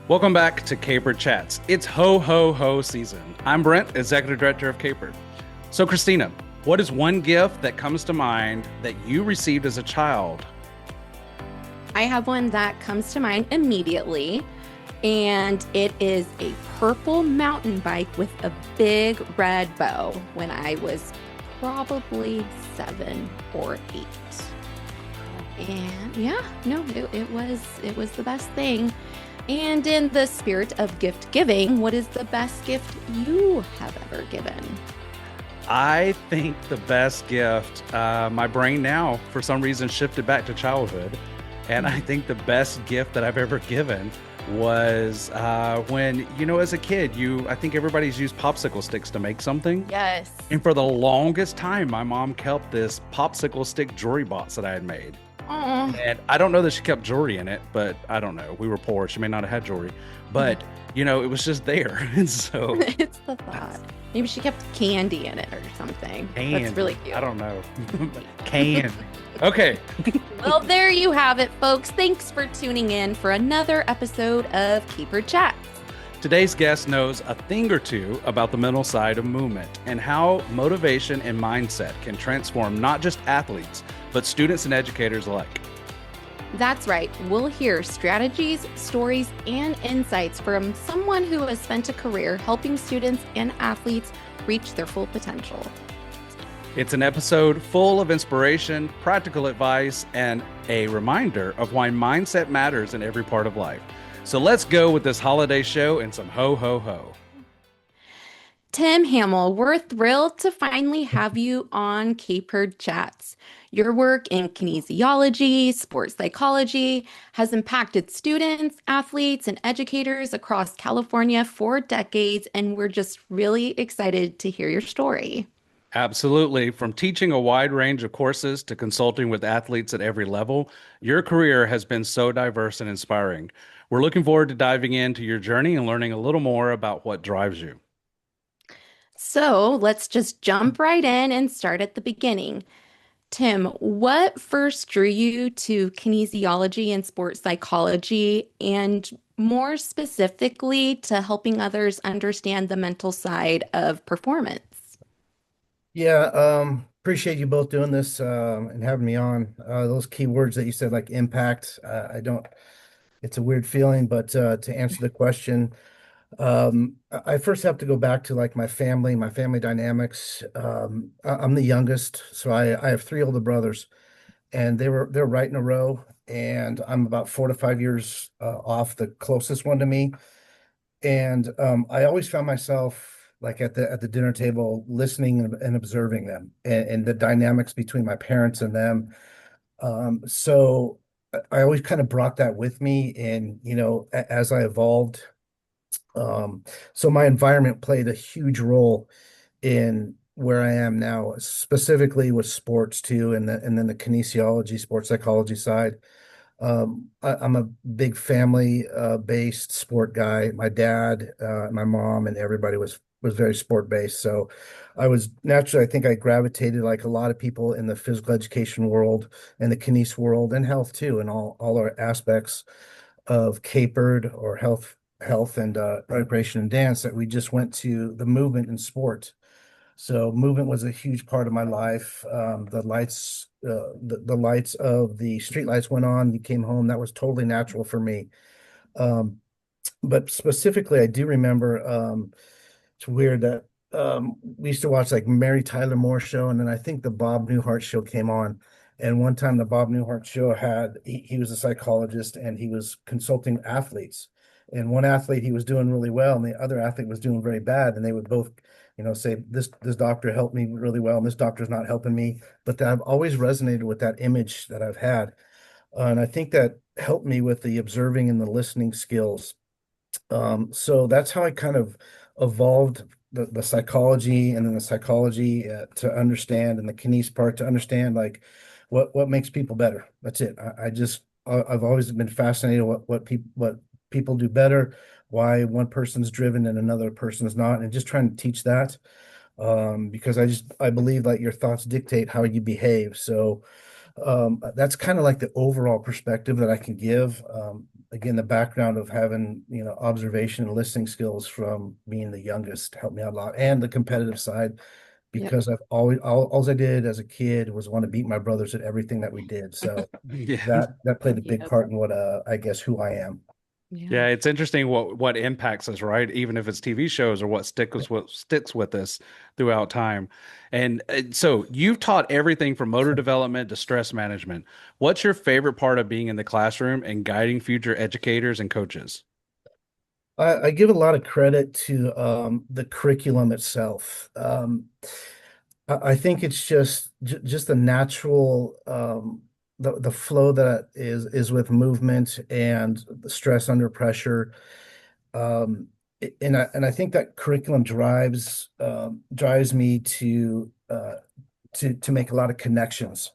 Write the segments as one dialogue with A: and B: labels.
A: Welcome back to CAHPERD Chats. It's ho ho ho season. I'm Brent, Executive Director of CAHPERD. So, Christina, what is one gift that comes to mind that you received as a child?
B: I have one that comes to mind immediately, and it is a purple mountain bike with a big red bow when I was probably 7 or 8. And yeah, no, it was the best thing. And in the spirit of gift giving, what is the best gift you have ever given?
A: I think the best gift, my brain now, for some reason, shifted back to childhood. And I think the best gift that I've ever given was when, as a kid, I think everybody's used popsicle sticks to make something.
B: Yes.
A: And for the longest time, my mom kept this popsicle stick jewelry box that I had made.
B: Oh,
A: And I don't know that she kept jewelry in it, but I don't know. We were poor. She may not have had jewelry, but it was just there. And so
B: it's the thought. Maybe she kept candy in it or something. That's really cute.
A: I don't know. Can. Okay.
B: Well, there you have it, folks. Thanks for tuning in for another episode of CAHPERD Chats.
A: Today's guest knows a thing or two about the mental side of movement and how motivation and mindset can transform not just athletes, but students and educators alike.
B: That's right. We'll hear strategies, stories, and insights from someone who has spent a career helping students and athletes reach their full potential.
A: It's an episode full of inspiration, practical advice, and a reminder of why mindset matters in every part of life. So let's go with this holiday show and some ho, ho, ho.
B: Tim Hamel, we're thrilled to finally have you on CAHPERD Chats. Your work in kinesiology, sports psychology has impacted students, athletes, and educators across California for decades, and we're just really excited to hear your story.
A: Absolutely. From teaching a wide range of courses to consulting with athletes at every level, your career has been so diverse and inspiring. We're looking forward to diving into your journey and learning a little more about what drives you.
B: So let's just jump right in and start at the beginning. Tim, what first drew you to kinesiology and sports psychology, and more specifically to helping others understand the mental side of performance?
C: Yeah, appreciate you both doing this and having me on. Those key words that you said, like impact, I don't, it's a weird feeling, but to answer the question, I first have to go back to like my family dynamics. I'm the youngest, so I have three older brothers, and they're right in a row, and I'm about 4 to 5 years off the closest one to me. And I always found myself like at the dinner table listening and observing them and the dynamics between my parents and them. So I always kind of brought that with me, and as I evolved. So my environment played a huge role in where I am now, specifically with sports too, and then the kinesiology, sports psychology side. I'm a big family based sport guy. My dad, my mom, and everybody was very sport based. So I was naturally, I think I gravitated like a lot of people in the physical education world and the kines world and health too, and all our aspects of capered or health and recreation and dance that we just went to the movement and sport. So movement was a huge part of my life. The lights of the street lights went on. You came home. That was totally natural for me. Um, but specifically, I do remember. It's weird that we used to watch like Mary Tyler Moore show, and then I think the Bob Newhart show came on. And one time, the Bob Newhart show he was a psychologist and he was consulting athletes. And one athlete he was doing really well, and the other athlete was doing very bad. And they would both say this doctor helped me really well, and this doctor's not helping me. But I've always resonated with that image that I've had, and I think that helped me with the observing and the listening skills. So that's how I kind of evolved the psychology, and then the psychology to understand, and the kines part to understand like what makes people better. That's it. I've always been fascinated what people do better, why one person's driven and another person's not, and just trying to teach that. Because I believe that your thoughts dictate how you behave. So That's kind of like the overall perspective that I can give. Again, the background of having, observation and listening skills from being the youngest helped me out a lot, and the competitive side,
B: Yep.
C: because I've always all I did as a kid was want to beat my brothers at everything that we did. So
A: Yeah.
C: that played a big
B: Yep.
C: part in what I guess who I am.
B: Yeah.
A: Yeah, it's interesting what impacts us, right? Even if it's TV shows or what sticks with us throughout time. And so you've taught everything from motor development to stress management. What's your favorite part of being in the classroom and guiding future educators and coaches?
C: I give a lot of credit to the curriculum itself. I think it's just the natural the flow that is with movement and the stress under pressure. Um, and I think that curriculum drives me to make a lot of connections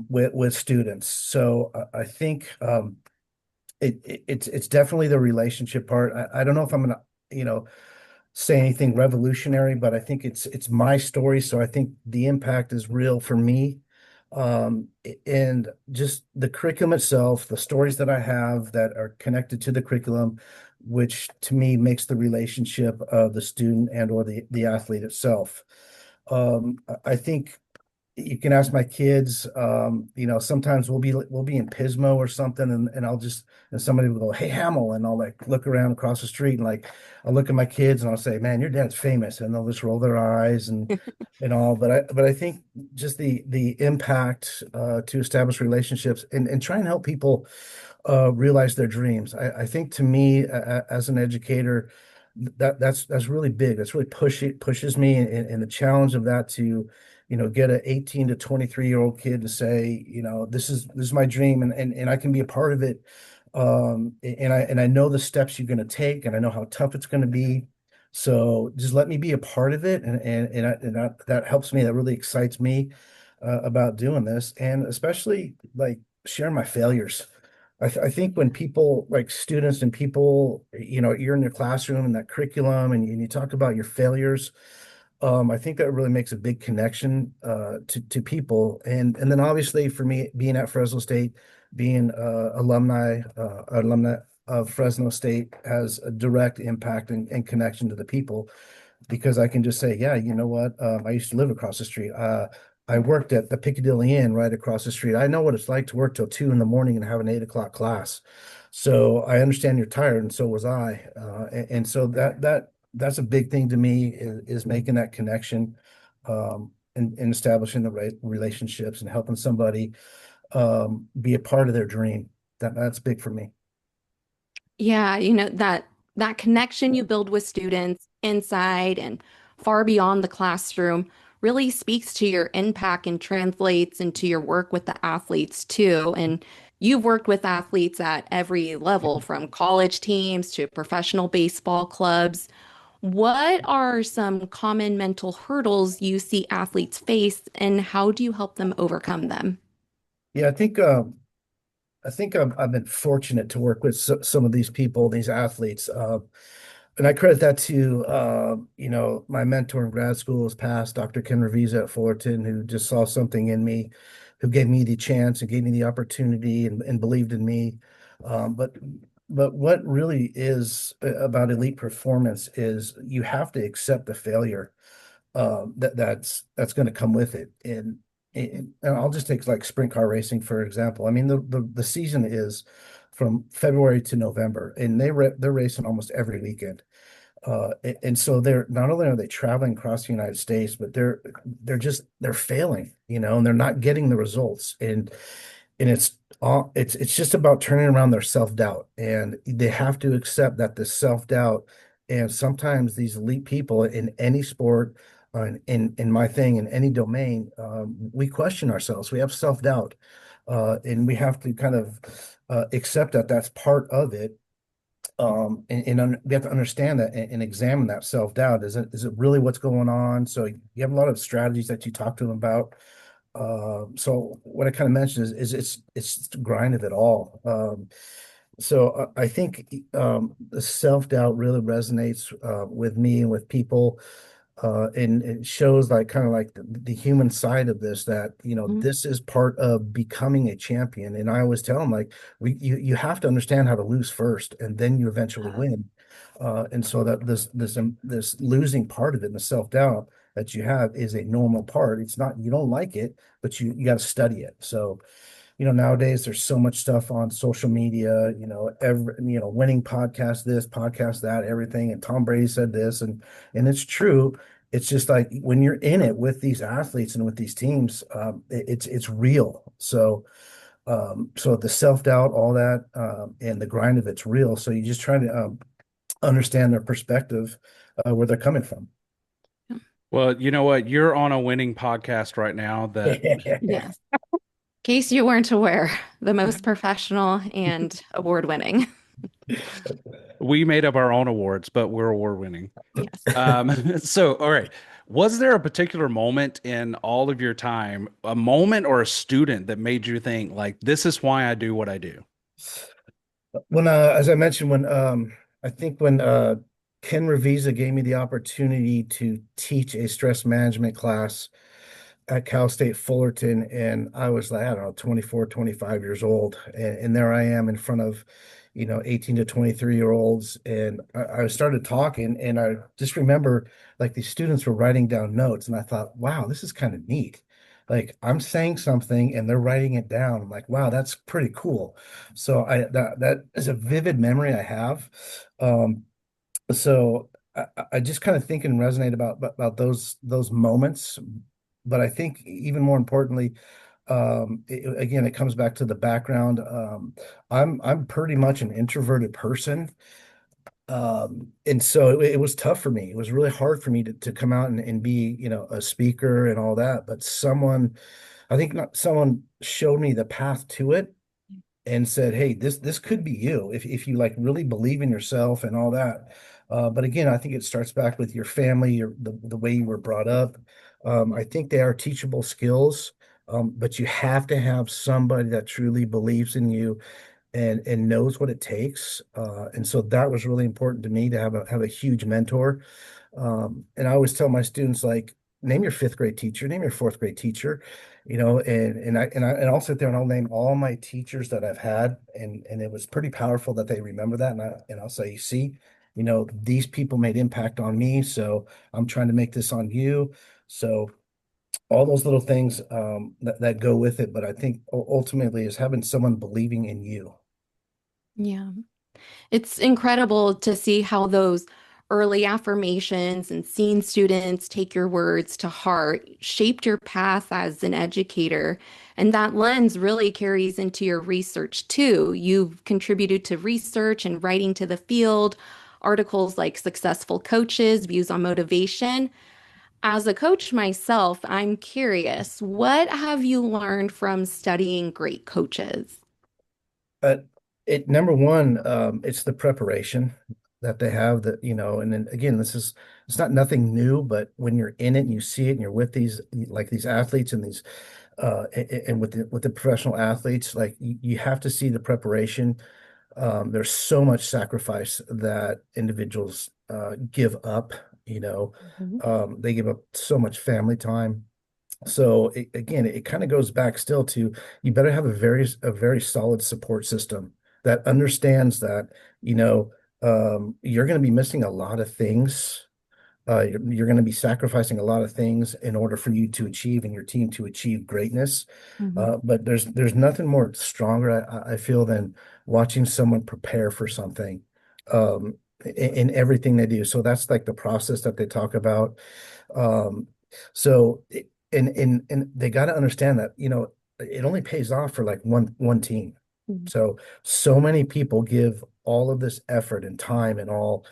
C: with students. So I think it's definitely the relationship part. I don't know if I'm gonna, you know, say anything revolutionary, but I think it's my story. So I think the impact is real for me. And just the curriculum itself, the stories that I have that are connected to the curriculum, which to me makes the relationship of the student and or the athlete itself. I think you can ask my kids, sometimes we'll be in Pismo or something, and and somebody will go, "Hey, Hamel," and I'll like look around across the street, and like I'll look at my kids and I'll say, "Man, your dad's famous," and they'll just roll their eyes and all. But I think just the impact to establish relationships and try and help people realize their dreams. I think to me, as an educator, that's really big. That's really pushes me, and the challenge of that to, get an 18 to 23-year-old kid to say, this is my dream, and I can be a part of it. And I know the steps you're going to take, and I know how tough it's going to be. So just let me be a part of it, and that helps me. That really excites me about doing this, and especially like sharing my failures. I think when people like students and people, you're in your classroom and that curriculum and you talk about your failures, I think that really makes a big connection to people. And then obviously for me, being at Fresno State, being alumni of Fresno State has a direct impact and connection to the people because I can just say, yeah, you know what? I used to live across the street. I worked at the Piccadilly Inn right across the street. I know what it's like to work till 2 in the morning and have an 8 o'clock class. So I understand you're tired, and so was I. And so that's a big thing to me is making that connection, and establishing the right relationships and helping somebody be a part of their dream. That's big for me.
B: Yeah, that connection you build with students inside and far beyond the classroom really speaks to your impact and translates into your work with the athletes too. And you've worked with athletes at every level, from college teams to professional baseball clubs. What are some common mental hurdles you see athletes face, and how do you help them overcome them?
C: Yeah, I think I've been fortunate to work with some of these people, these athletes. And I credit that to my mentor in grad school was past Dr. Ken Revisa at Fullerton, who just saw something in me, who gave me the chance and gave me the opportunity and believed in me. But what really is about elite performance is you have to accept the failure that's going to come with it. And I'll just take like sprint car racing for example. I mean, the season is from February to November, and they're racing almost every weekend. And so they're not only are they traveling across the United States, but they're failing, and they're not getting the results. And it's just about turning around their self-doubt. And they have to accept that the self-doubt, and sometimes these elite people in any sport, in my thing, in any domain, we question ourselves. We have self-doubt. And we have to kind of accept that that's part of it. We have to understand that and examine that self-doubt. Is it really what's going on? So you have a lot of strategies that you talk to them about. So what I kind of mentioned is it's the grind of it all. So I think the self-doubt really resonates with me and with people. And it shows like kind of like the human side of this, that
B: Mhm.
C: this is part of becoming a champion. And I always tell them, like, you have to understand how to lose first, and then you eventually win. And so that this losing part of it and the self-doubt that you have is a normal part. It's not, you don't like it, but you got to study it. So nowadays there's so much stuff on social media, winning podcast, this podcast, that, everything. And Tom Brady said this, and it's true. It's just like when you're in it with these athletes and with these teams, it's real. So the self-doubt, all that, and the grind of it's real. So you just try to understand their perspective, where they're coming from.
A: Well, you know what? You're on a winning podcast right now that
B: Yes. In case you weren't aware, the most professional and award winning.
A: we made up our own awards, but we're award winning.
B: Yes.
A: So, all right. Was there a particular moment in all of your time, a moment or a student that made you think, like, this is why I do what I do?
C: When as I mentioned, when I think when Ken Revisa gave me the opportunity to teach a stress management class at Cal State Fullerton, and I was like, I don't know, 24, 25 years old, and there I am in front of 18 to 23 year olds, and I started talking, and I just remember like these students were writing down notes, and I thought, wow, this is kind of neat. Like I'm saying something and they're writing it down. I'm like, wow, that's pretty cool. So that is a vivid memory I have. Um, so I just kind of think and resonate about those moments. But I think even more importantly, again, it comes back to the background. I'm pretty much an introverted person. And so it was tough for me. It was really hard for me to come out and be, a speaker and all that. But I think not, someone showed me the path to it and said, "Hey, this could be you if you like really believe in yourself and all that." But again, I think it starts back with your family, the way you were brought up. I think they are teachable skills, but you have to have somebody that truly believes in you and knows what it takes. And so that was really important to me, to have a huge mentor. And I always tell my students, like, name your fifth grade teacher, name your fourth grade teacher, and I'll sit there and I'll name all my teachers that I've had, and it was pretty powerful that they remember that. And I'll say, you see, these people made impact on me, so I'm trying to make this on you. So all those little things, that go with it, but I think ultimately is having someone believing in you.
B: Yeah. It's incredible to see how those early affirmations and seeing students take your words to heart shaped your path as an educator. And that lens really carries into your research too. You've contributed to research and writing to the field, articles like Successful Coaches, Views on Motivation. As a coach myself, I'm curious, what have you learned from studying great coaches?
C: Uh, it number one, it's the preparation that they have, that, and then again, it's not nothing new, but when you're in it and you see it and you're with these athletes and these and with the professional athletes, like you have to see the preparation. There's so much sacrifice that individuals give up,
B: Mhm.
C: they give up so much family time. So again, it kind of goes back still to, you better have a very solid support system that understands that, you're going to be missing a lot of things. You're going to be sacrificing a lot of things in order for you to achieve and your team to achieve greatness.
B: Mhm.
C: But there's nothing more stronger, I feel, than watching someone prepare for something, in everything they do. So that's like the process that they talk about. Um, so and they got to understand that, it only pays off for like one team.
B: Mhm.
C: So many people give all of this effort and time and all,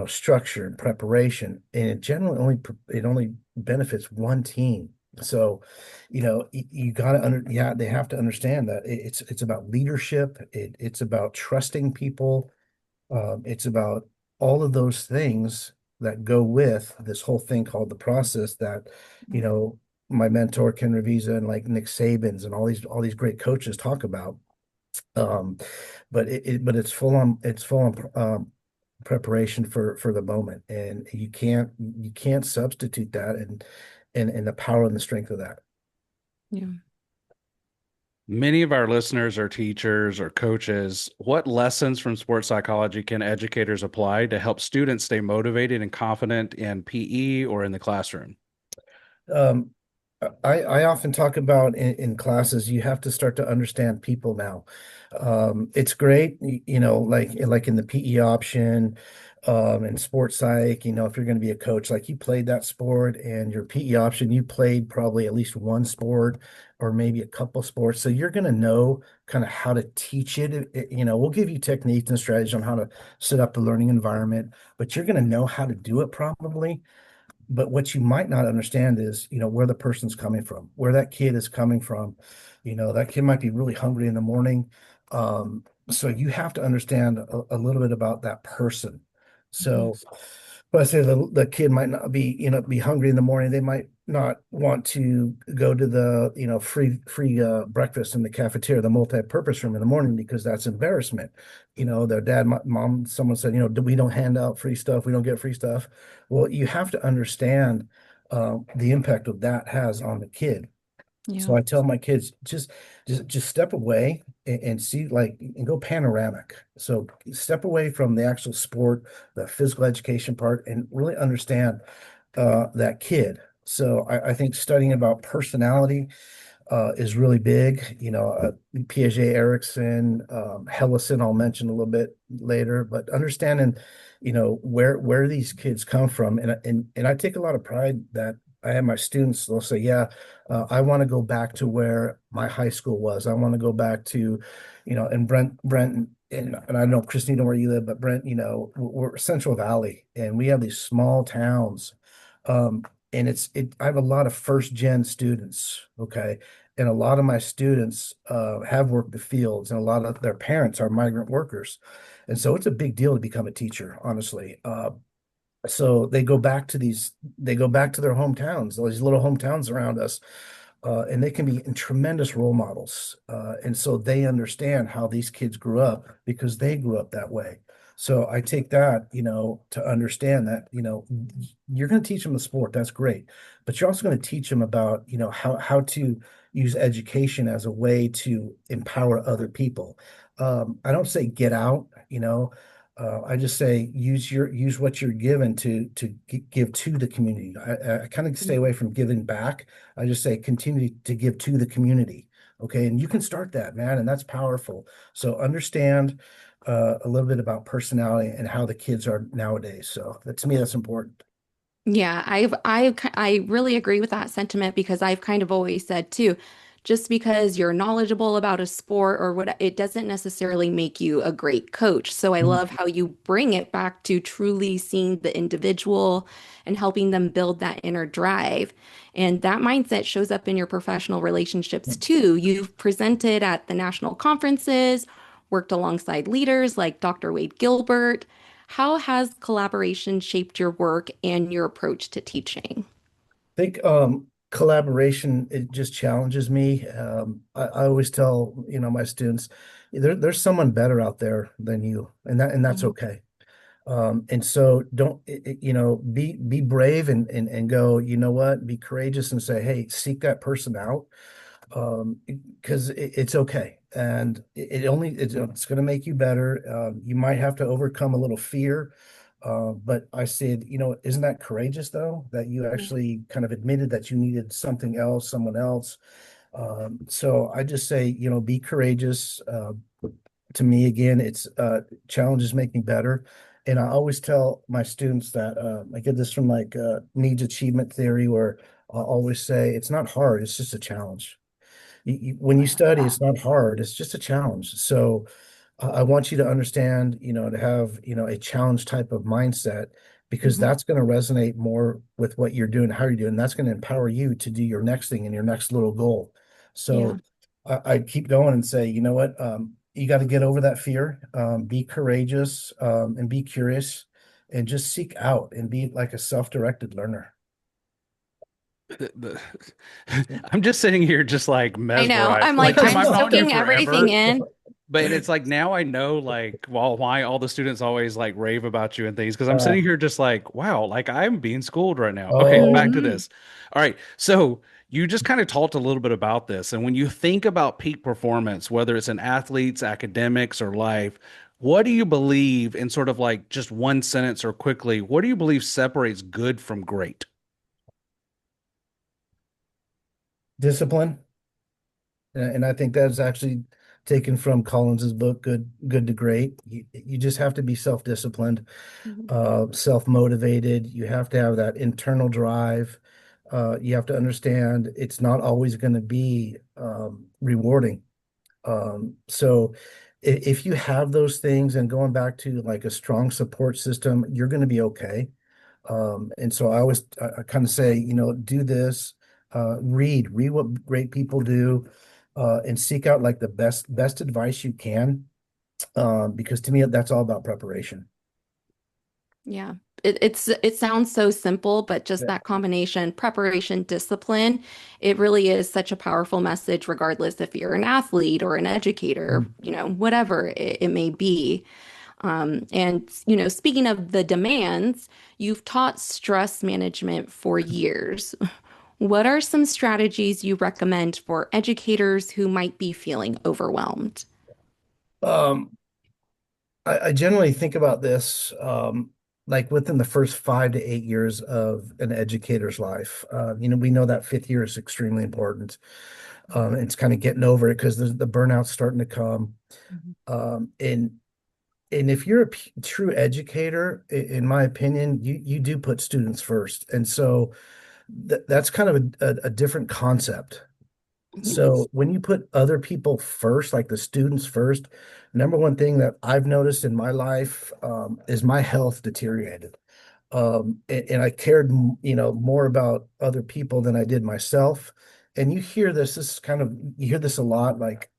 C: structure and preparation, and it only benefits one team. So, you got to yeah, they have to understand that it's about leadership. It's about trusting people. It's about all of those things that go with this whole thing called the process, that, you know, my mentor Ken Revisa and like Nick Saban's and all these great coaches talk about. Um, but it's full on preparation for the moment, and you can't substitute that, and the power and the strength of that.
B: Yeah.
A: Many of our listeners are teachers or coaches. What lessons from sports psychology can educators apply to help students stay motivated and confident in PE or in the classroom?
C: Um, I often talk about in classes, you have to start to understand people now. It's great, like in the PE option, and sports psych, if you're going to be a coach, like you played that sport and your PE option, you played probably at least one sport or maybe a couple sports. So you're going to know kind of how to teach it. We'll give you techniques and strategies on how to set up a learning environment, but you're going to know how to do it probably. But what you might not understand is, where the person's coming from, where that kid is coming from. That kid might be really hungry in the morning. So you have to understand a little bit about that person.
B: Mhm.
C: So, but I say the kid might not be hungry in the morning. They might not want to go to the, free breakfast in the cafeteria, the multi-purpose room in the morning because that's embarrassment. Their dad, mom, someone said, we don't hand out free stuff. We don't get free stuff. Well, you have to understand the impact of that has on the kid.
B: Yeah.
C: So I tell my kids just step away and see like and go panoramic. So step away from the actual sport, the physical education part, and really understand that kid. So I think studying about personality is really big. Piaget, Erickson, Hellison, I'll mention a little bit later, but understanding, where these kids come from. And I take a lot of pride that I have my students, they'll say, yeah, I want to go back to where my high school was. I want to go back to, and Brent, and I know Christina where you live, but Brent, we're Central Valley and we have these small towns. Um, and I have a lot of first gen students. Okay. And a lot of my students have worked the fields, and a lot of their parents are migrant workers. And so it's a big deal to become a teacher, honestly. So they go back to their hometowns, these little hometowns around us, and they can be tremendous role models. And so they understand how these kids grew up because they grew up that way. So I take that, to understand that, you're going to teach them the sport. That's great. But you're also going to teach them about, how to use education as a way to empower other people. I don't say get out, I just say use what you're given to give to the community. I kind of stay away from giving back. I just say continue to give to the community. Okay, and you can start that, man, and that's powerful. So understand a little bit about personality and how the kids are nowadays. So that to me, that's important.
B: Yeah, I really agree with that sentiment because I've kind of always said too, just because you're knowledgeable about a sport or what, it doesn't necessarily make you a great coach. So I
C: Mhm.
B: love how you bring it back to truly seeing the individual and helping them build that inner drive. And that mindset shows up in your professional relationships too. You've presented at the national conferences, worked alongside leaders like Dr. Wade Gilbert. How has collaboration shaped your work and your approach to teaching?
C: Think collaboration, it just challenges me. I always tell, my students, there's someone better out there than you, and that's
B: Mhm.
C: okay. And so don't, be brave and go, you know what, be courageous and say, hey, seek that person out. Because it's okay. And it's going to make you better. You might have to overcome a little fear. But I said, isn't that courageous though, that you
B: Yeah.
C: actually kind of admitted that you needed something else, someone else. So I just say, be courageous. To me, again, it's challenges make me better. And I always tell my students that I get this from like needs achievement theory, where I'll always say it's not hard, it's just a challenge. When you study, it's not hard, it's just a challenge. So I want you to understand, to have, a challenge type of mindset because
B: Mhm.
C: that's going to resonate more with what you're doing, how you're doing. That's going to empower you to do your next thing and your next little goal.
B: Yeah.
C: So I keep going and say, you know what? You got to get over that fear, be courageous, and be curious and just seek out and be like a self-directed learner.
A: The- I'm just sitting here just like
B: I know.
A: mesmerized.
B: I'm
A: Like
B: like,
A: Tim,
B: I'm
A: I've known you
B: soaking everything
A: forever.
B: in.
A: But it's like now I know like why all the students always like rave about you and things because I'm
C: Uh,
A: sitting here just like wow, like I'm being schooled right now. Okay, back
C: oh,
A: to
B: Mhm.
A: this. All right. So you just kind of talked a little bit about this. And when you think about peak performance, whether it's in athletes, academics, or life, what do you believe in sort of like just one sentence or quickly, what do you believe separates good from great?
C: discipline. And I think that's actually taken from Collins's book, Good to Great. You just have to be self-disciplined,
B: Mhm.
C: self-motivated. You have to have that internal drive. You have to understand it's not always going to be rewarding. So if you have those things and going back to like a strong support system, you're going to be okay. And so I kind of say, do this, read what great people do, and seek out like the best advice you can. Because to me, that's all about preparation.
B: Yeah. It sounds so simple, but just that combination, preparation, discipline, it really is such a powerful message, regardless if you're an athlete or an educator, whatever it may be. And speaking of the demands, you've taught stress management for years. What are some strategies you recommend for educators who might be feeling overwhelmed?
C: Um, I generally think about this like within the first 5 to 8 years of an educator's life. We know that fifth year is extremely important. It's kind of getting over it because the burnout's starting to come.
B: Mhm.
C: Um, and and if you're a true educator, in my opinion, you do put students first, and so that's kind of a different concept.
B: Yes.
C: So when you put other people first, like the students first, number one thing that I've noticed in my life is my health deteriorated. And I cared, more about other people than I did myself. And you hear this is kind of, you hear this a lot, like,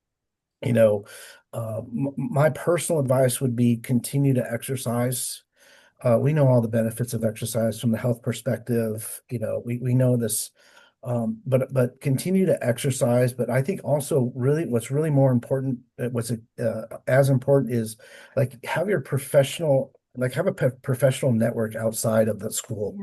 C: you know, my personal advice would be continue to exercise. We know all the benefits of exercise from the health perspective. We know this, but continue to exercise. But I think also really what's really more important, what's as important is like have a professional network outside of the school.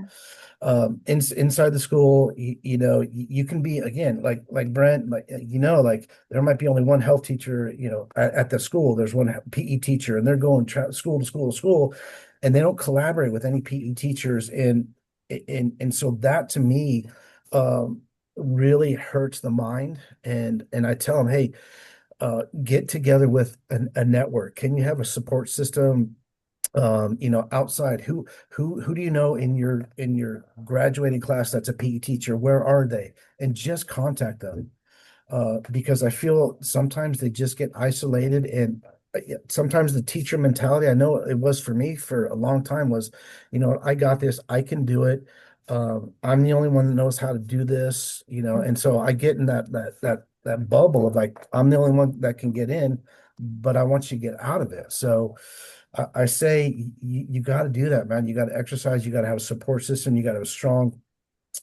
B: Yeah.
C: Inside the school, you can be again like Brent, like like there might be only one health teacher, at the school. There's one PE teacher, and they're going school to school to school, and they don't collaborate with any PE teachers, and so that to me, um, really hurts the mind. And I tell them, hey, get together with a network. Can you have a support system? Outside, who do you know in your graduating class that's a PE teacher? Where are they? And just contact them, because I feel sometimes they just get isolated. And yeah, sometimes the teacher mentality, I know it was for me for a long time, was, I got this, I can do it. I'm the only one that knows how to do this, and so I get in that bubble of like, I'm the only one that can get in, but I want you to get out of it. So I say you got to do that, man. You got to exercise, you got to have a support system, you got to have a strong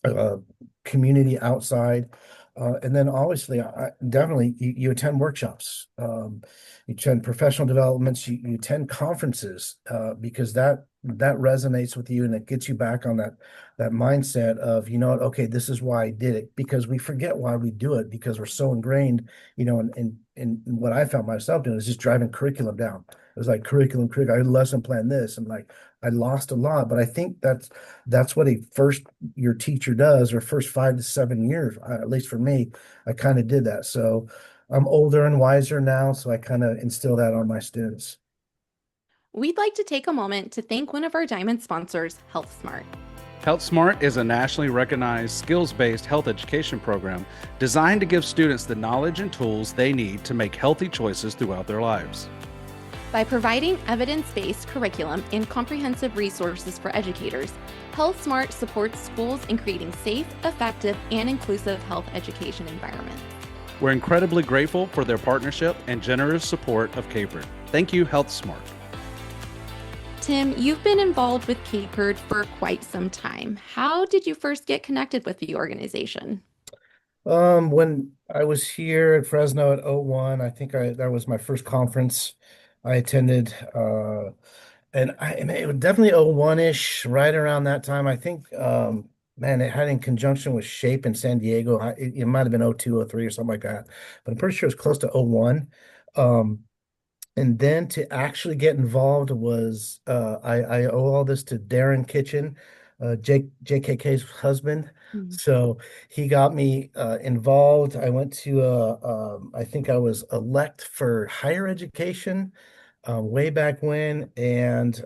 C: uh, community outside. And then obviously, definitely you attend workshops, you attend professional developments, you attend conferences, because that resonates with you and it gets you back on that mindset of, okay, this is why I did it, because we forget why we do it because we're so ingrained, and what I found myself doing is just driving curriculum down. It was like curriculum, I lesson plan this, and like I lost a lot. But I think that's what a first your teacher does, or first 5 to 7 years, at least for me, I kind of did that. So I'm older and wiser now, so I kind of instill that on my students.
B: We'd like to take a moment to thank one of our diamond sponsors, HealthSmart.
A: Health Smart is a nationally recognized skills-based health education program designed to give students the knowledge and tools they need to make healthy choices throughout their lives.
B: By providing evidence-based curriculum and comprehensive resources for educators, HealthSmart supports schools in creating safe, effective, and inclusive health education environments.
A: We're incredibly grateful for their partnership and generous support of CAHPERD. Thank you, Health Smart.
B: Tim, you've been involved with CAHPERD for quite some time. How did you first get connected with the organization?
C: When I was here at Fresno at '01, I think that was my first conference I attended. And it was definitely '01-ish, right around that time. I think, man, it had in conjunction with Shape in San Diego. It might have been '02, '03 or something like that, but I'm pretty sure it's close to '01. Um, and then to actually get involved was I owe all this to Darren Kitchen, JKK's husband.
B: Mm.
C: So he got me involved. I went to I think I was elect for higher education way back when, and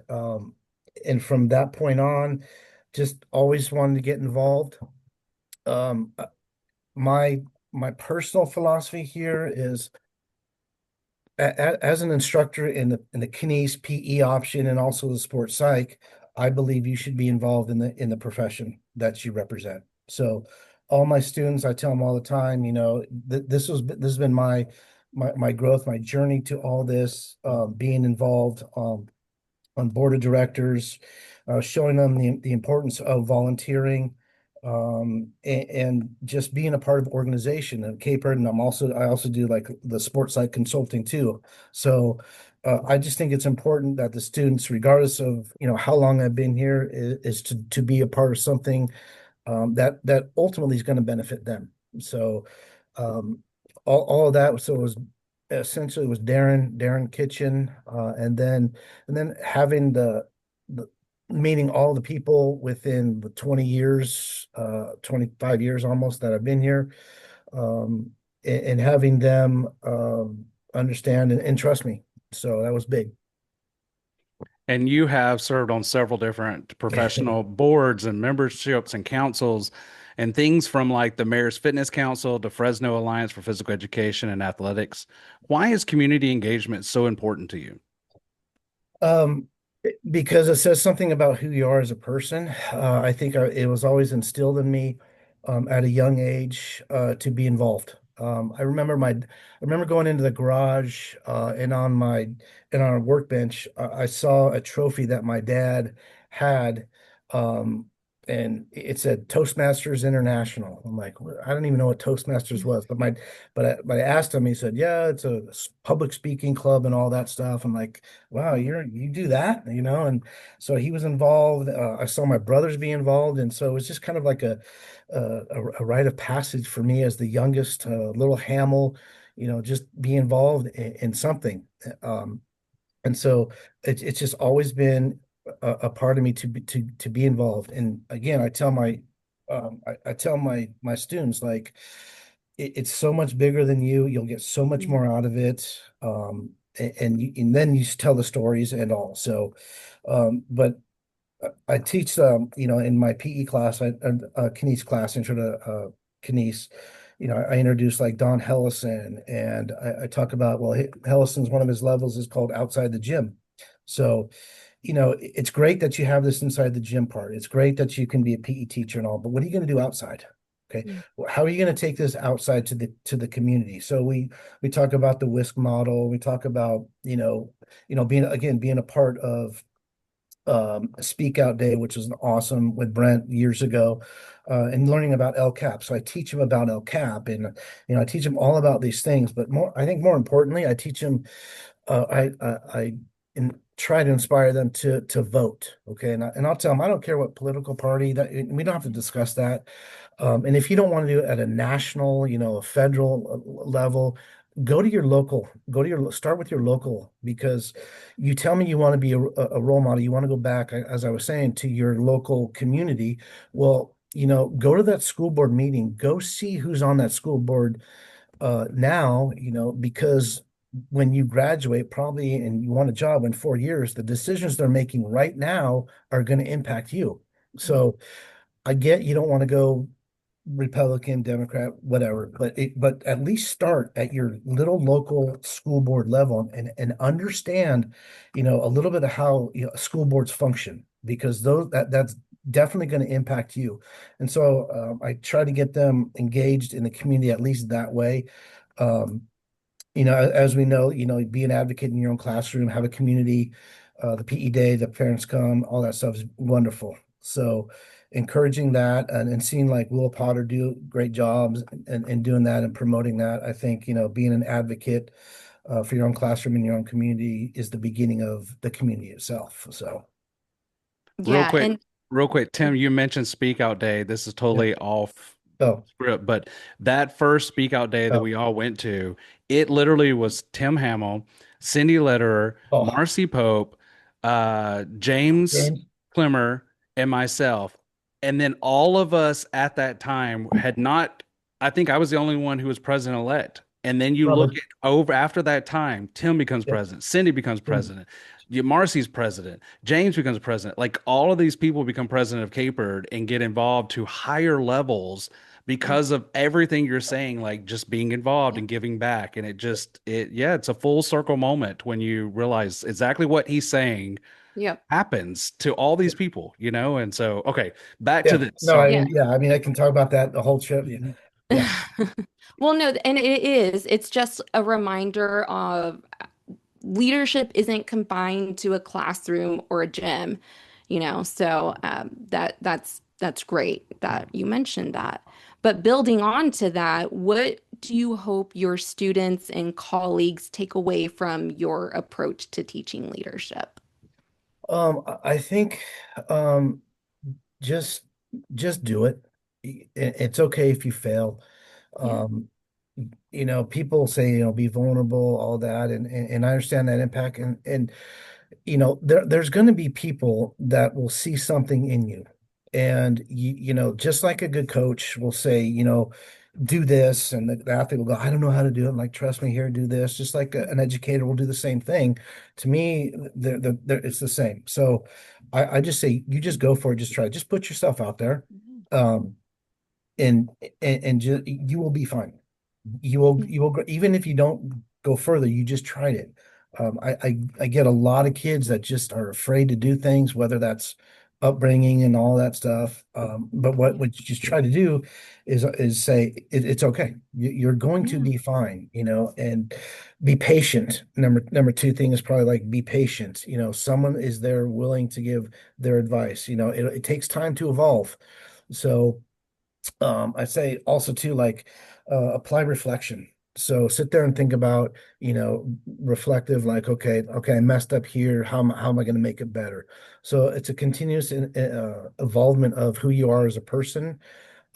C: from that point on, just always wanted to get involved. Um, uh, my my personal philosophy here is as an instructor in the kines PE option and also the sports psych, I believe you should be involved in the profession that you represent. So all my students, I tell them all the time, this has been my growth, my journey to all this, being involved. On board of directors, showing them the importance of volunteering, and just being a part of organization at CAHPERD. And I also do like the sports site consulting too. So I just think it's important that the students, regardless of how long I've been here, is to be a part of something that ultimately is going to benefit them. So um, all of that. So it was essentially it was Darren Kitchen, and then having the meeting all the people within the 20 years, 25 years almost that I've been here, and having them understand and trust me. So that was big.
A: And you have served on several different professional boards and memberships and councils and things from like the Mayor's Fitness Council to Fresno Alliance for Physical Education and Athletics. Why is community engagement so important to you?
C: Um, because it says something about who you are as a person. I think it was always instilled in me at a young age to be involved. I remember going into the garage and on our workbench, I saw a trophy that my dad had, um, and it said Toastmasters International. I'm like, I don't even know what Toastmasters was, but I asked him. He said, "Yeah, it's a public speaking club and all that stuff." I'm like, wow, you do that, and so he was involved. I saw my brothers be involved, and so it was just kind of like a rite of passage for me as the youngest, little Hamel, just be involved in something. And so it's just always been a part of me to be involved. And again, I tell my students, like, it's so much bigger than you. You'll get so much
B: Mm.
C: more out of it. And then you tell the stories and all. So, but I teach in my PE class, kines class, intro to kines. I introduce like Don Hellison, and I talk about, well, Hellison's one of his levels is called outside the gym. So, it's great that you have this inside the gym part. It's great that you can be a PE teacher and all, but what are you going to do outside? Okay.
B: Mm.
C: Well, how are you going to take this outside to the community? So we talk about the WISC model. We talk about, being a part of Speak Out Day, which was awesome with Brent years ago, and learning about LCAP. So I teach him about LCAP, and I teach him all about these things. But I think more importantly, I teach him. I try to inspire them to vote. Okay, and I'll tell them I don't care what political party that we don't have to discuss that. And if you don't want to do it at a national, a federal level, start with your local, because you tell me you want to be a role model, you want to go back, as I was saying, to your local community. Well, go to that school board meeting, go see who's on that school board now, because when you graduate, probably, and you want a job in 4 years, the decisions they're making right now are going to impact you. So I get you don't want to go Republican, Democrat, whatever, but at least start at your little local school board level and understand, a little bit of how school boards function, because that's definitely going to impact you. And so I try to get them engaged in the community at least that way. Um, as we know, be an advocate in your own classroom, have a community, the PE day, the parents come, all that stuff is wonderful. So encouraging that and seeing like Will Potter do great jobs and doing that and promoting that, I think, being an advocate for your own classroom and your own community is the beginning of the community itself. So,
A: Real
B: Yeah,
A: quick,
B: and
A: real quick, Tim, you mentioned Speak Out Day. This is
C: yeah.
A: totally off
C: Oh,
A: script, but that first Speak Out Day that
C: oh,
A: we all went to, it literally was Tim Hamel, Cindy Lederer,
C: oh,
A: Marcy Pope, James
C: James,
A: Clemmer, and myself. And then all of us at that time had not, I think I was the only one who was president-elect. And then you look
C: Robert,
A: at over after that time, Tim becomes
C: yeah,
A: president, Cindy becomes
C: Cindy,
A: president, Marcy's president. James becomes president. Like all of these people become president of Capered and get involved to higher levels because of everything you're saying, like just being involved and giving back. And yeah, it's a full circle moment when you realize exactly what he's saying
B: yep.
A: happens to all these people, And so, okay, back to
C: yeah,
A: this.
C: no, I
A: Sorry.
B: Yeah.
C: mean, yeah, I mean, I can talk about that the whole trip. Yeah, yeah,
B: Well, no, and it's just a reminder of leadership isn't confined to a classroom or a gym, so that's great that you mentioned that. But building on to that, what do you hope your students and colleagues take away from your approach to teaching leadership?
C: I think, um, just do it. It's okay if you fail.
B: Yeah.
C: Um, people say, be vulnerable, all that, and I understand that impact. And there's going to be people that will see something in you. And just like a good coach will say, do this, and the athlete will go, I don't know how to do it. I'm like, trust me here, do this. Just like an educator will do the same thing. To me, it's the same. So I just say, you just go for it, just try it. Just put yourself out there. Um, and you will be fine. Even if you don't go further, you just tried it. I get a lot of kids that just are afraid to do things, whether that's upbringing and all that stuff. But what you just try to do is say it's okay. You're going to
B: Yeah.
C: be fine, and be patient. Number two thing is probably like be patient. Someone is there willing to give their advice. It takes time to evolve. So I say also too, like apply reflection. So sit there and think about, reflective, like, okay, I messed up here. How am I going to make it better? So it's a continuous evolvement of who you are as a person.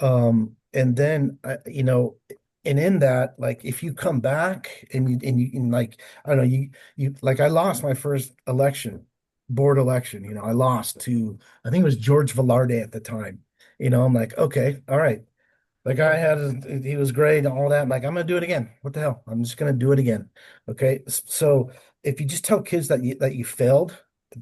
C: And then, and in that, like, if you come back and like, I don't know, like, I lost my first election, board election, I lost to, I think it was George Velarde at the time. I'm like, okay, all right. The guy he was great and all that. I'm like, I'm gonna do it again. What the hell? I'm just gonna do it again. Okay. So if you just tell kids that you failed,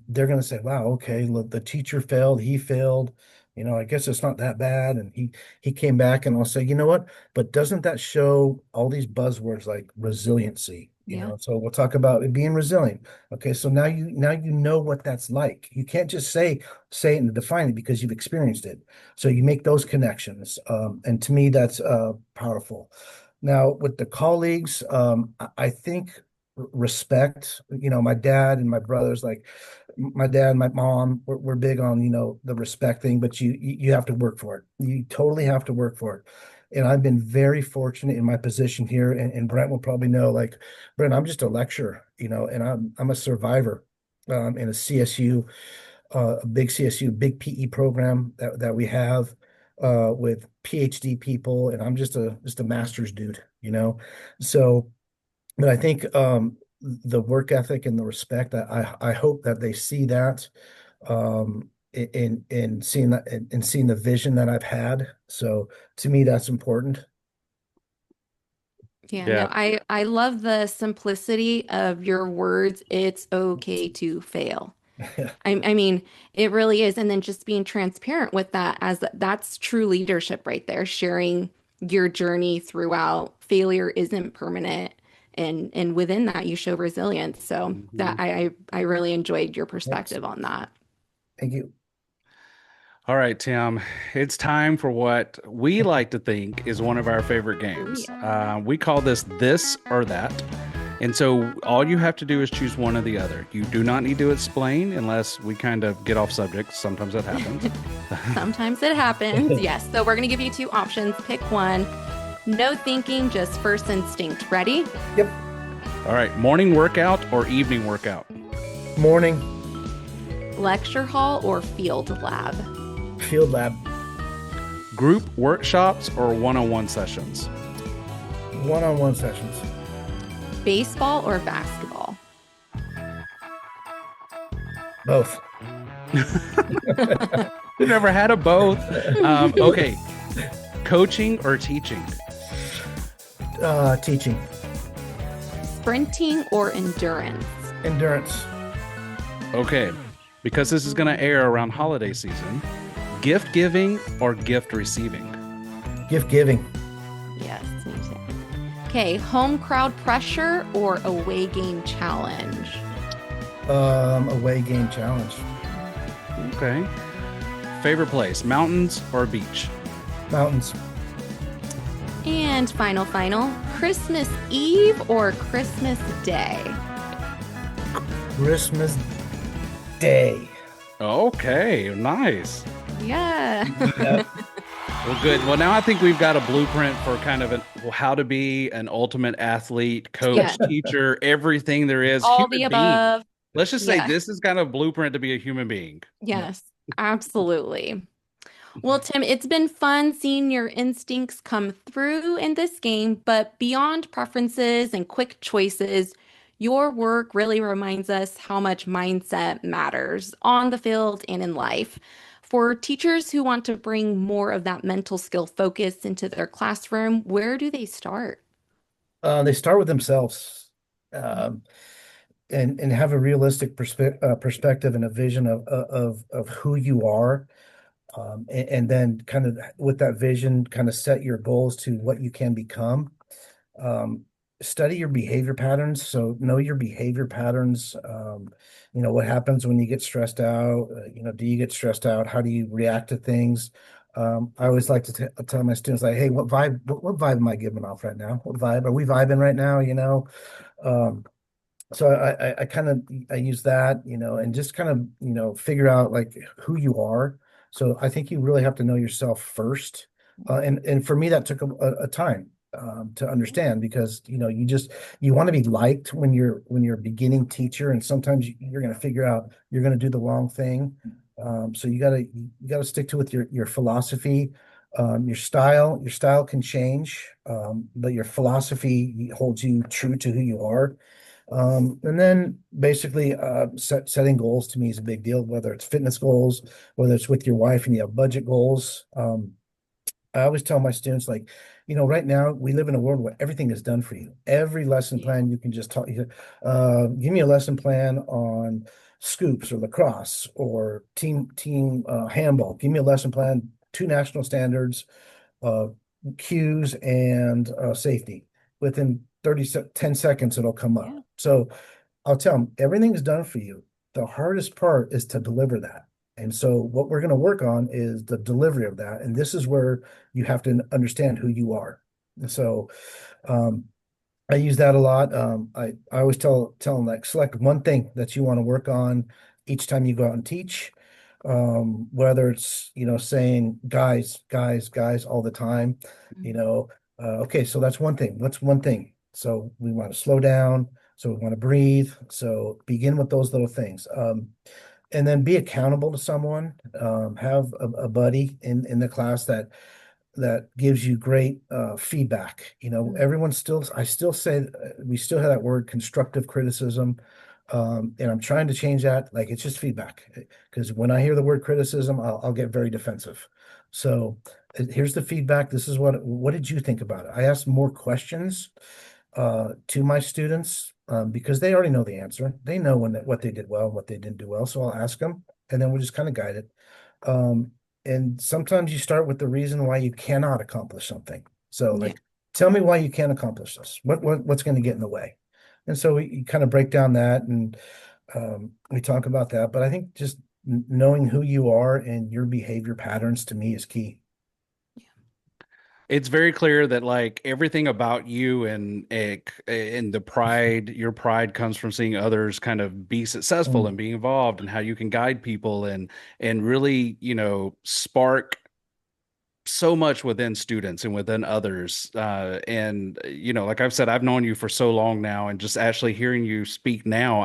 C: they're gonna say, wow, okay, look, the teacher failed, he failed. I guess it's not that bad. And he came back, and I'll say, you know what? But doesn't that show all these buzzwords like resiliency?
B: Yeah.
C: So we'll talk about it being resilient. Okay, so now you know what that's like. You can't just say it and define it because you've experienced it. So you make those connections. And to me, that's powerful. Now, with the colleagues, I think respect, my dad and my brothers, like my dad and my mom, we're big on, the respect thing, but you have to work for it. You totally have to work for it. And I've been very fortunate in my position here. And Brent will probably know, like, Brent, I'm just a lecturer, and I'm a survivor in a CSU, a big CSU, big PE program that we have with PhD people, and I'm just a master's dude, So, but I think the work ethic and the respect, I hope that they see that in seeing that and seeing the vision that I've had. So to me, that's important.
B: Yeah, no,
A: Yeah.
B: I love the simplicity of your words. It's okay to fail. I mean, it really is. And then just being transparent with that, as that's true leadership right there, sharing your journey throughout. Failure isn't permanent. And within that, you show resilience. So that
A: Mhm.
B: I really enjoyed your
C: Thanks.
B: perspective on that.
C: Thank you.
A: All right, Tim, it's time for what we like to think is one of our favorite
B: Oh
A: games.
B: yeah.
A: We call this or that. And so all you have to do is choose one or the other. You do not need to explain unless we kind of get off subject. Sometimes that happens.
B: Sometimes it happens. Yes. So we're going to give you two options. Pick one. No thinking, just first instinct. Ready?
C: Yep.
A: All right. Morning workout or evening workout?
C: Morning.
B: Lecture hall or field lab?
C: Field lab.
A: Group workshops or one-on-one sessions?
C: One-on-one sessions.
B: Baseball or basketball?
C: Both.
A: We've never had a both. Okay. Coaching or teaching?
C: Teaching.
B: Sprinting or endurance?
C: Endurance.
A: Okay. Because this is going to air around holiday season, gift giving or gift receiving?
C: Gift giving.
B: Yes, me too. Okay, home crowd pressure or away game challenge?
C: Away game challenge.
A: Okay. Favorite place, mountains or beach?
C: Mountains.
B: And final, Christmas Eve or Christmas Day?
C: Christmas Day.
A: Okay, nice.
B: Yeah.
C: Yep.
A: Well, good. Well, now I think we've got a blueprint for kind of how to be an ultimate athlete, coach,
B: Yeah.
A: teacher, everything there is.
B: All
A: Human
B: the
A: being.
B: above.
A: Let's just say
B: Yeah.
A: this is kind of blueprint to be a human being.
B: Yes, absolutely. Well, Tim, it's been fun seeing your instincts come through in this game, but beyond preferences and quick choices, your work really reminds us how much mindset matters on the field and in life. For teachers who want to bring more of that mental skill focus into their classroom, where do they start?
C: They start with themselves, um, and have a realistic perspective and a vision of who you are, and then kind of with that vision, kind of set your goals to what you can become. Um, Study your behavior patterns. So know your behavior patterns. What happens when you get stressed out? Do you get stressed out? How do you react to things? I always like to tell my students, like, hey, what vibe am I giving off right now? What vibe are we vibing right now? Um, so I kind of I use that, and just kind of, figure out like who you are. So I think you really have to know yourself first. And for me, that took a time to understand, because you want to be liked when you're a beginning teacher, and sometimes you're going to figure out you're going to do the wrong thing. So you gotta stick to with your philosophy. Your style can change, but your philosophy holds you true to who you are. And then basically, setting goals to me is a big deal, whether it's fitness goals, whether it's with your wife and you have budget goals. I always tell my students, like, right now we live in a world where everything is done for you. Every lesson plan you can just talk. Give me a lesson plan on scoops or lacrosse or team handball. Give me a lesson plan, two national standards, uh, cues, and safety. Within 10 seconds, it'll come up.
B: Yeah.
C: So I'll tell them everything is done for you. The hardest part is to deliver that. And so what we're going to work on is the delivery of that. And this is where you have to understand who you are. And so um, I use that a lot. I always tell them, like, select one thing that you want to work on each time you go out and teach. Whether it's, saying guys, guys, guys all the time, okay, so that's one thing. What's one thing? So we want to slow down. So we want to breathe. So begin with those little things. And then be accountable to someone. Have a buddy in the class that gives you great feedback. Everyone I still say, we still have that word constructive criticism. And I'm trying to change that. Like, it's just feedback, because when I hear the word criticism, I'll get very defensive. So here's the feedback. This is what did you think about it? I ask more questions to my students, because they already know the answer. They know what they did well and what they didn't do well. So I'll ask them, and then we'll just kind of guide it. Um, and sometimes you start with the reason why you cannot accomplish something. So,
B: Yeah.
C: like, tell me why you can't accomplish this. What's going to get in the way? And so we kind of break down that, and we talk about that. But I think just knowing who you are and your behavior patterns, to me, is key.
A: it's very clear that like everything about you and the pride, your pride comes from seeing others kind of be successful and
C: Mm.
A: being involved and how you can guide people and really, spark so much within students and within others. And like I've said, I've known you for so long now, and just actually hearing you speak now,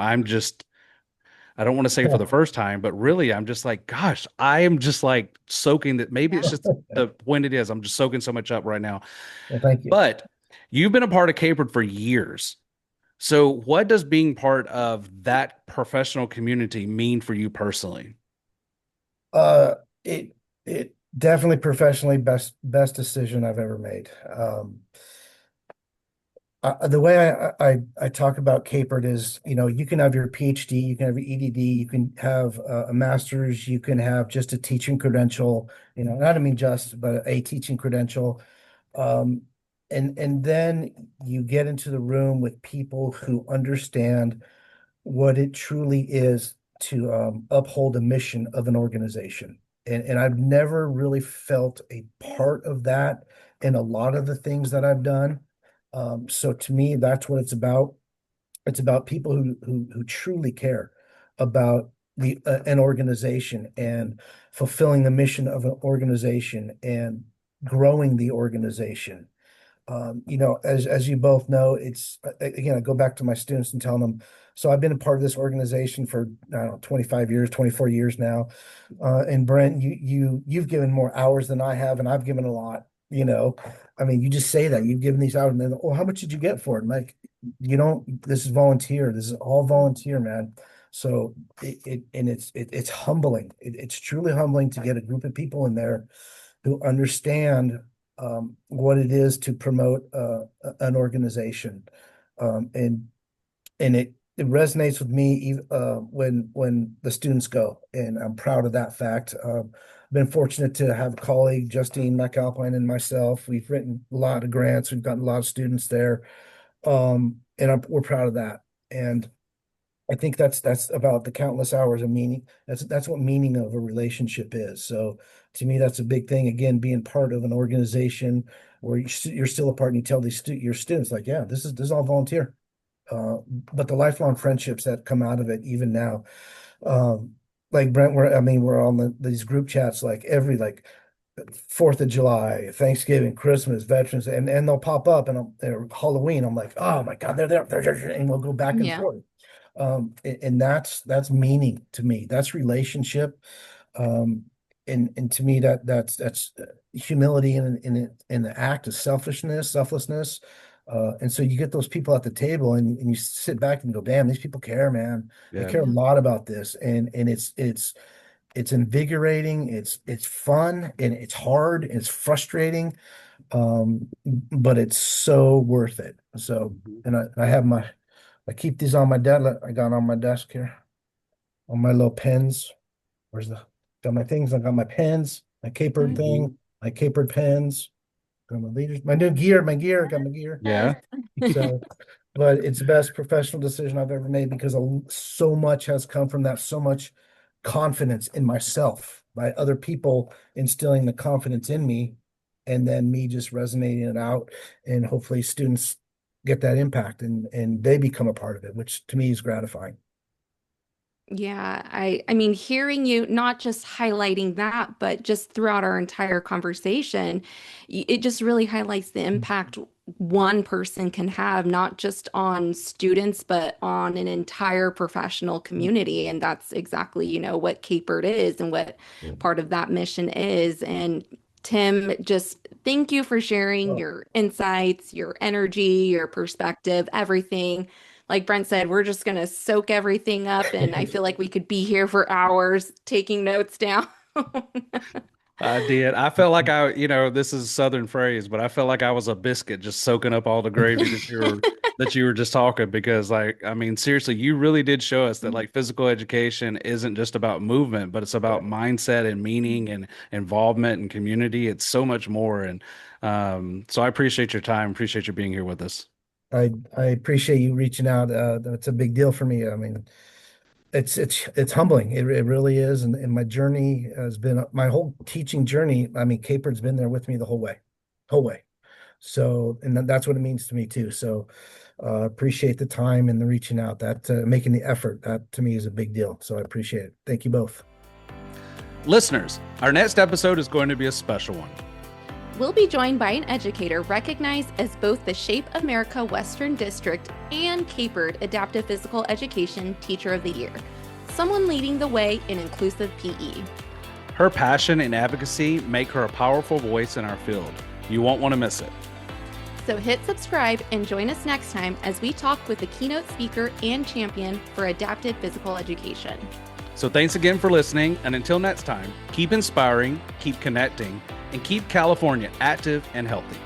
A: I don't want to say for the first time, but really, I'm just like, gosh, I am just like soaking that. Maybe it's
B: Yeah.
A: just the when it is. I'm just soaking so much up right now.
C: Well, thank you.
A: But you've been a part of Capered for years. So, what does being part of that professional community mean for you personally?
C: Uh, it definitely professionally best decision I've ever made. The way I talk about capered is, you can have your PhD, you can have your EDD, you can have a master's, you can have just a teaching credential, and I don't mean just, but a teaching credential. Um, and then you get into the room with people who understand what it truly is to uphold a mission of an organization. And I've never really felt a part of that in a lot of the things that I've done. So to me, that's what it's about. It's about people who truly care about the an organization and fulfilling the mission of an organization and growing the organization. As you both know, it's again, I go back to my students and tell them, so I've been a part of this organization for, I don't know, 25 years, 24 years now. And Brent, you've given more hours than I have, and I've given a lot, you know. I mean, you just say that you've given these hours, and then, oh, how much did you get for it? And like, this is volunteer. This is all volunteer, man. So it's humbling. It's truly humbling to get a group of people in there who understand what it is to promote an organization, and it resonates with me when the students go, and I'm proud of that fact. I've been fortunate to have a colleague, Justine McAlpine, and myself. We've written a lot of grants. We've gotten a lot of students there, and we're proud of that. And I think that's about the countless hours of meaning. That's what meaning of a relationship is. So to me, that's a big thing. Again, being part of an organization where you're still a part, and you tell your students like, yeah, this is all volunteer. Uh, but the lifelong friendships that come out of it, even now, um, like Brent, we're on these group chats like every like 4th of July, Thanksgiving, Christmas, Veterans, and they'll pop up, and they're Halloween. I'm like, oh my God, they're there, and we'll go back and
B: Yeah.
C: forth. And that's meaning to me. That's relationship. Um, and to me, that's humility in the act of selflessness. And so you get those people at the table, and you sit back and go, damn, these people care, man. They
A: Yeah.
C: care a
B: Yeah.
C: lot about this. And it's invigorating, it's fun, and it's hard, and it's frustrating. But it's so worth it. So,
A: Mhm.
C: and I keep these on my desk. I got on my desk here on my little pens. Where's the got my things? I got my pens, my capered
B: Nice.
A: Mhm.
C: thing, my capered pens, got my leaders, my new gear, got my gear.
B: Yes.
A: Yeah.
C: So, but it's the best professional decision I've ever made because so much has come from that, so much confidence in myself by other people instilling the confidence in me, and then me just resonating it out, and hopefully students get that impact, and they become a part of it, which to me is gratifying.
B: Yeah, I mean, hearing you not just highlighting that, but just throughout our entire conversation, it just really highlights the impact one person can have, not just on students, but on an entire professional community. And that's exactly, what Capered is and what part of that mission is. And Tim, just thank you for sharing
C: Well,
B: your insights, your energy, your perspective, everything. Like Brent said, we're just going to soak everything up. And I feel like we could be here for hours taking notes down.
A: I did. I felt like this is a Southern phrase, but I felt like I was a biscuit just soaking up all the gravy that you were just talking because like I mean seriously, you really did show us that like physical education isn't just about movement, but it's about mindset and meaning and involvement and community. It's so much more. And so I appreciate your time, appreciate you being here with us.
C: I appreciate you reaching out. That's a big deal for me. I mean, it's humbling. It really is. And my journey has been my whole teaching journey. I mean, Capered's been there with me the whole way. whole way. So, and that's what it means to me too. So, appreciate the time and the reaching out, that making the effort. That to me is a big deal. So I appreciate it. Thank you both.
A: Listeners, our next episode is going to be a special one.
B: We'll be joined by an educator recognized as both the Shape America Western District and CAHPERD Adaptive Physical Education Teacher of the Year, someone leading the way in inclusive PE.
A: Her passion and advocacy make her a powerful voice in our field. You won't want to miss it.
B: So hit subscribe and join us next time as we talk with the keynote speaker and champion for adaptive physical education.
A: So thanks again for listening, and until next time, keep inspiring, keep connecting, and keep California active and healthy.